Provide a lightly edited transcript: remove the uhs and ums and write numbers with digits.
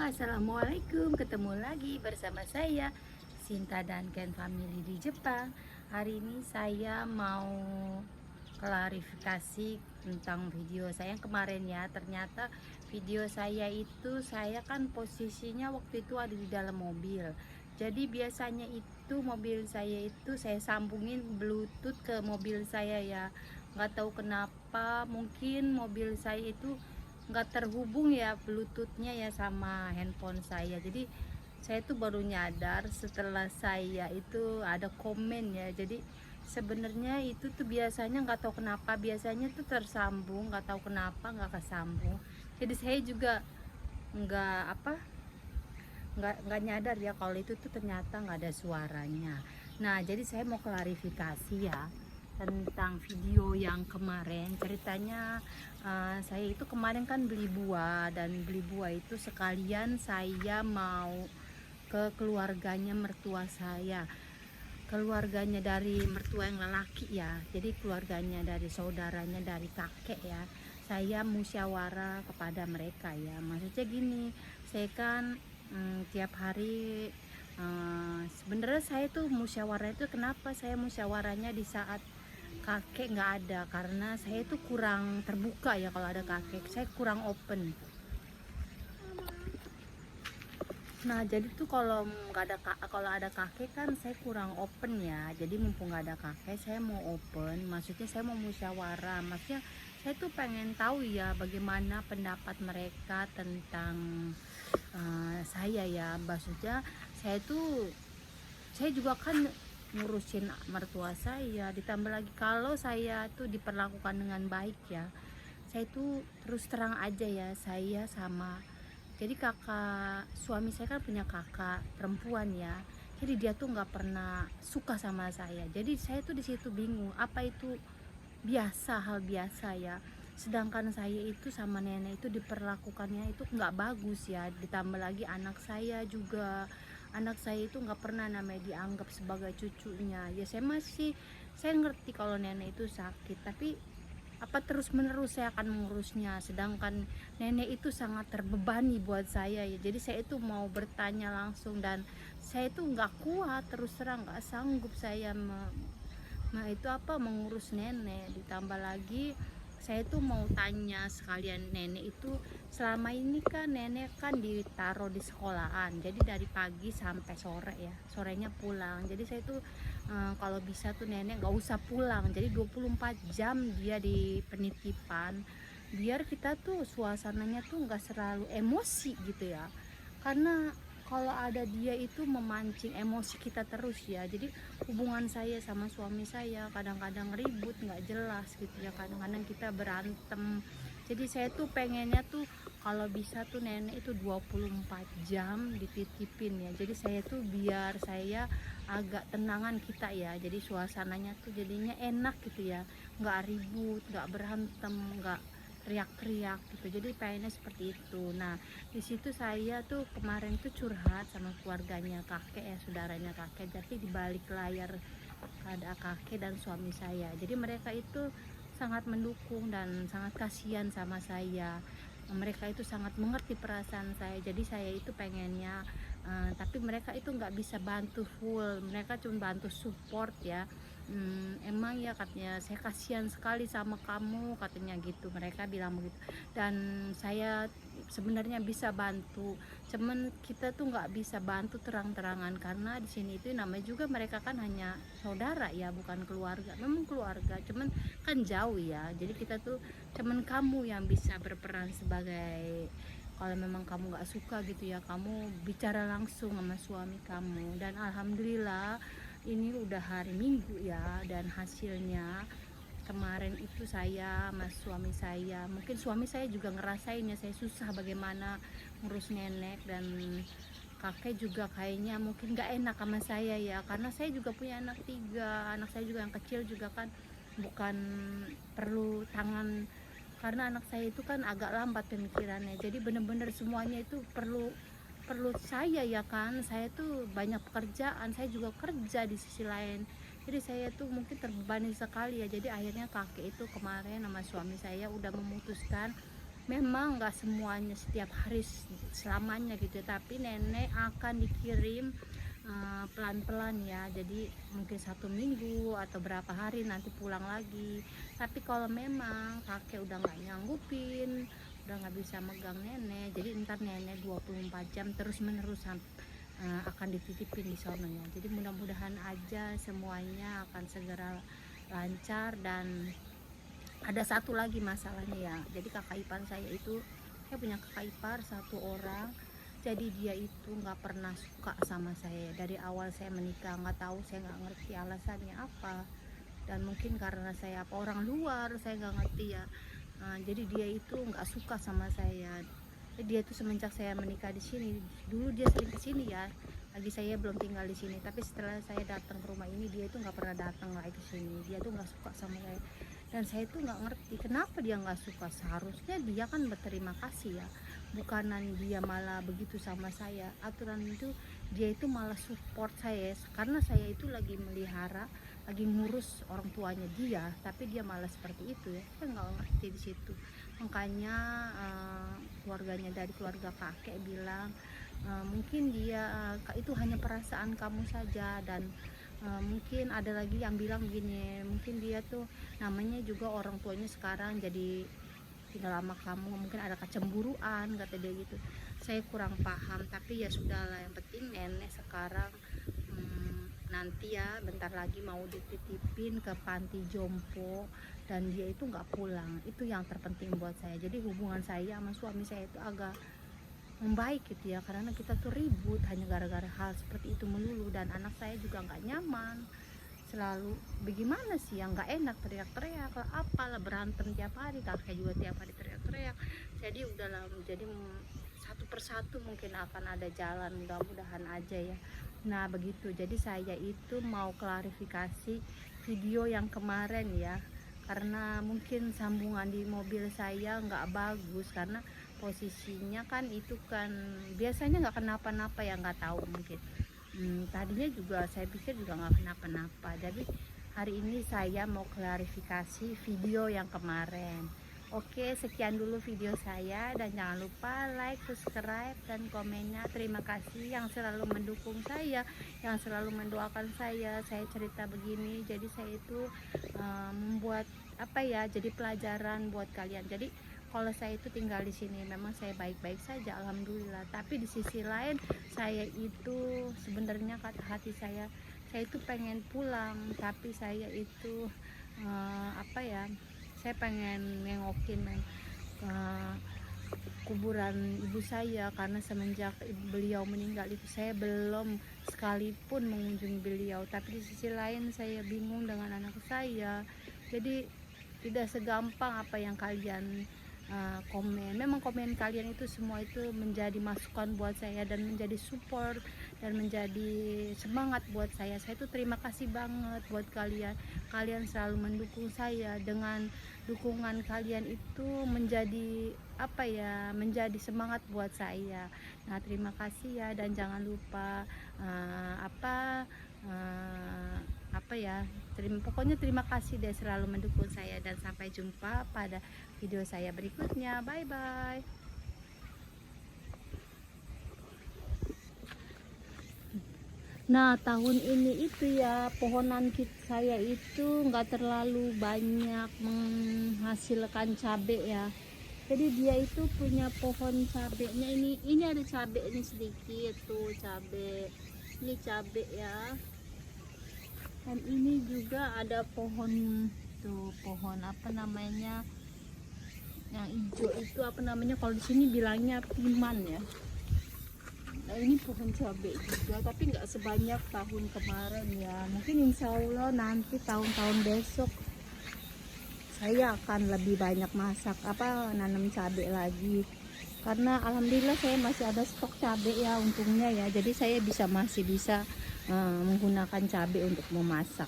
Assalamualaikum, ketemu lagi bersama saya Sinta dan Ken Family di Jepang. Hari ini saya mau klarifikasi tentang video saya yang kemarin ya. Ternyata video saya itu saya kan posisinya waktu itu ada di dalam mobil. Jadi biasanya itu mobil saya itu saya sambungin Bluetooth ke mobil saya ya. Nggak tahu kenapa, mungkin mobil saya itu nggak terhubung ya bluetoothnya ya sama handphone saya. Jadi saya tuh baru nyadar setelah saya itu ada komen ya. Jadi sebenarnya itu tuh biasanya nggak tahu kenapa biasanya tuh tersambung, nggak tahu kenapa nggak kesambung. Jadi saya juga nggak apa nggak nyadar ya kalau itu tuh ternyata nggak ada suaranya. Nah, jadi saya mau klarifikasi ya tentang video yang kemarin. Ceritanya saya itu kemarin kan beli buah, dan beli buah itu sekalian saya mau ke keluarganya mertua saya, keluarganya dari mertua yang lelaki ya. Jadi keluarganya dari saudaranya dari kakek ya. Saya musyawarah kepada mereka ya, maksudnya gini, saya kan tiap hari sebenarnya saya tuh musyawarah itu, kenapa saya musyawarahnya di saat kakek nggak ada, karena saya tuh kurang terbuka ya. Kalau ada kakek saya kurang open. Nah, jadi tuh kalau nggak ada kalau ada kakek kan saya kurang open ya. Jadi mumpung nggak ada kakek saya mau open, maksudnya saya mau musyawarah, maksudnya saya tuh pengen tahu ya bagaimana pendapat mereka tentang saya ya. Maksudnya saya juga kan ngurusin mertua saya, ditambah lagi kalau saya tuh diperlakukan dengan baik ya, saya tuh terus terang aja ya, saya sama, jadi kakak suami saya kan punya kakak perempuan ya, jadi dia tuh nggak pernah suka sama saya. Jadi saya tuh di situ bingung, apa itu biasa, hal biasa ya, sedangkan saya itu sama nenek itu diperlakukannya itu nggak bagus ya. Ditambah lagi anak saya juga, anak saya itu nggak pernah namanya dianggap sebagai cucunya ya. Saya ngerti kalau nenek itu sakit, tapi apa terus menerus saya akan mengurusnya, sedangkan nenek itu sangat terbebani buat saya ya. Jadi saya itu mau bertanya langsung, dan saya itu nggak kuat, terus terang nggak sanggup saya itu apa mengurus nenek. Ditambah lagi saya tuh mau tanya sekalian, nenek itu selama ini kan nenek kan ditaruh di sekolahan, jadi dari pagi sampai sore ya, sorenya pulang. Jadi saya tuh kalau bisa tuh nenek gak usah pulang, jadi 24 jam dia di penitipan, biar kita tuh suasananya tuh nggak selalu emosi gitu ya. Karena kalau ada dia itu memancing emosi kita terus ya. Jadi hubungan saya sama suami saya kadang-kadang ribut nggak jelas gitu ya, kadang-kadang kita berantem. Jadi saya tuh pengennya tuh kalau bisa tuh nenek itu 24 jam dititipin ya. Jadi saya tuh biar saya agak tenangan kita ya, jadi suasananya tuh jadinya enak gitu ya, nggak ribut, nggak berantem, nggak teriak-teriak gitu. Jadi pengennya seperti itu. Nah, di situ saya tuh kemarin tuh curhat sama keluarganya kakek ya, saudaranya kakek. Jadi di balik layar ada kakek dan suami saya. Jadi mereka itu sangat mendukung dan sangat kasihan sama saya. Mereka itu sangat mengerti perasaan saya. Jadi saya itu pengennya tapi mereka itu nggak bisa bantu full, mereka cuma bantu support ya. Emang ya katanya, saya kasihan sekali sama kamu katanya gitu, mereka bilang begitu. Dan saya sebenarnya bisa bantu, cuman kita tuh nggak bisa bantu terang-terangan, karena di sini itu namanya juga mereka kan hanya saudara ya, bukan keluarga. Memang keluarga cuman kan jauh ya, jadi kita tuh cuman kamu yang bisa berperan sebagai, kalau memang kamu nggak suka gitu ya, kamu bicara langsung sama suami kamu. Dan alhamdulillah ini udah hari Minggu ya, dan hasilnya kemarin itu saya sama suami saya, mungkin suami saya juga ngerasain ya saya susah bagaimana ngurus nenek, dan kakek juga kayaknya mungkin gak enak sama saya ya, karena saya juga punya anak 3, anak saya juga yang kecil juga kan bukan perlu tangan, karena anak saya itu kan agak lambat pemikirannya, jadi bener-bener semuanya itu perlu perlu saya ya kan. Saya tuh banyak pekerjaan, saya juga kerja di sisi lain, jadi saya tuh mungkin terbebani sekali ya. Jadi akhirnya kakek itu kemarin sama suami saya udah memutuskan memang nggak semuanya setiap hari selamanya gitu, tapi nenek akan dikirim pelan-pelan ya, jadi mungkin 1 minggu atau berapa hari nanti pulang lagi. Tapi kalau memang kakek udah nggak nyanggupin, udah nggak bisa megang nenek, jadi ntar nenek 24 jam terus menerus akan dititipin di sononya. Jadi mudah-mudahan aja semuanya akan segera lancar. Dan ada satu lagi masalahnya ya, jadi kakak ipar saya itu, saya punya kakak ipar 1 orang. Jadi dia itu nggak pernah suka sama saya dari awal saya menikah. Nggak tahu, saya nggak ngerti alasannya apa, dan mungkin karena saya orang luar, saya nggak ngerti ya. Jadi dia itu nggak suka sama saya. Dia tuh semenjak saya menikah di sini, dulu dia sering ke sini ya, lagi saya belum tinggal di sini. Tapi setelah saya datang ke rumah ini, dia itu nggak pernah datang lagi ke sini. Dia tuh nggak suka sama saya, dan saya tuh nggak ngerti kenapa dia nggak suka. Seharusnya dia kan berterima kasih ya, bukanan dia malah begitu sama saya. Aturan itu dia itu malah support saya, karena saya itu lagi melihara, lagi ngurus orang tuanya dia, tapi dia malah seperti itu ya. Saya nggak ngerti di situ. Makanya keluarganya, dari keluarga kakek bilang mungkin dia itu hanya perasaan kamu saja. Dan mungkin ada lagi yang bilang begini, mungkin dia tuh namanya juga orang tuanya sekarang jadi tinggal lama kamu, mungkin ada kecemburuan, kata dia gitu. Saya kurang paham, tapi ya sudahlah, yang penting nenek sekarang nanti ya bentar lagi mau dititipin ke panti jompo, dan dia itu nggak pulang. Itu yang terpenting buat saya. Jadi hubungan saya sama suami saya itu agak membaik gitu ya, karena kita tuh ribut hanya gara-gara hal seperti itu melulu. Dan anak saya juga nggak nyaman, selalu bagaimana sih yang nggak enak, teriak-teriak lah, apalah, berantem tiap hari, kakek juga tiap hari teriak-teriak. Jadi udahlah, jadi satu persatu mungkin akan ada jalan, mudah-mudahan aja ya. Nah begitu, jadi saya itu mau klarifikasi video yang kemarin ya, karena mungkin sambungan di mobil saya nggak bagus, karena posisinya kan itu kan biasanya nggak kenapa-napa ya, nggak tahu mungkin. Tadinya juga saya pikir juga nggak kenapa-napa. Jadi hari ini saya mau klarifikasi video yang kemarin. Oke, sekian dulu video saya, dan jangan lupa like, subscribe, dan komennya. Terima kasih yang selalu mendukung saya, yang selalu mendoakan saya cerita begini. Jadi saya itu membuat apa ya, jadi pelajaran buat kalian. Jadi kalau saya itu tinggal di sini memang saya baik-baik saja, alhamdulillah. Tapi di sisi lain saya itu sebenarnya kata hati saya itu pengen pulang, tapi saya itu apa ya, saya pengen nengokin kuburan ibu saya, karena semenjak beliau meninggal itu saya belum sekalipun mengunjungi beliau. Tapi di sisi lain saya bingung dengan anak saya. Jadi tidak segampang apa yang kalian komen. Memang komen kalian itu semua itu menjadi masukan buat saya, dan menjadi support, dan menjadi semangat buat saya. Saya itu terima kasih banget buat kalian. Kalian selalu mendukung saya. Dengan dukungan kalian itu menjadi apa ya, menjadi semangat buat saya. Nah terima kasih ya, dan jangan lupa apa ya, pokoknya terima kasih deh selalu mendukung saya, dan sampai jumpa pada video saya berikutnya. Bye bye. Nah tahun ini itu ya, pohonan saya itu nggak terlalu banyak menghasilkan cabai ya. Jadi dia itu punya pohon cabenya, ini ada cabai ini sedikit tuh, cabai ini cabai ya. Dan ini juga ada pohon tuh, pohon apa namanya yang hijau itu, apa namanya kalau di sini bilangnya piman ya. Nah ini pohon cabai juga, tapi nggak sebanyak tahun kemarin ya. Mungkin insya Allah nanti tahun-tahun besok saya akan lebih banyak nanam cabai lagi, karena alhamdulillah saya masih ada stok cabai ya, untungnya ya. Jadi saya masih bisa menggunakan cabai untuk memasak.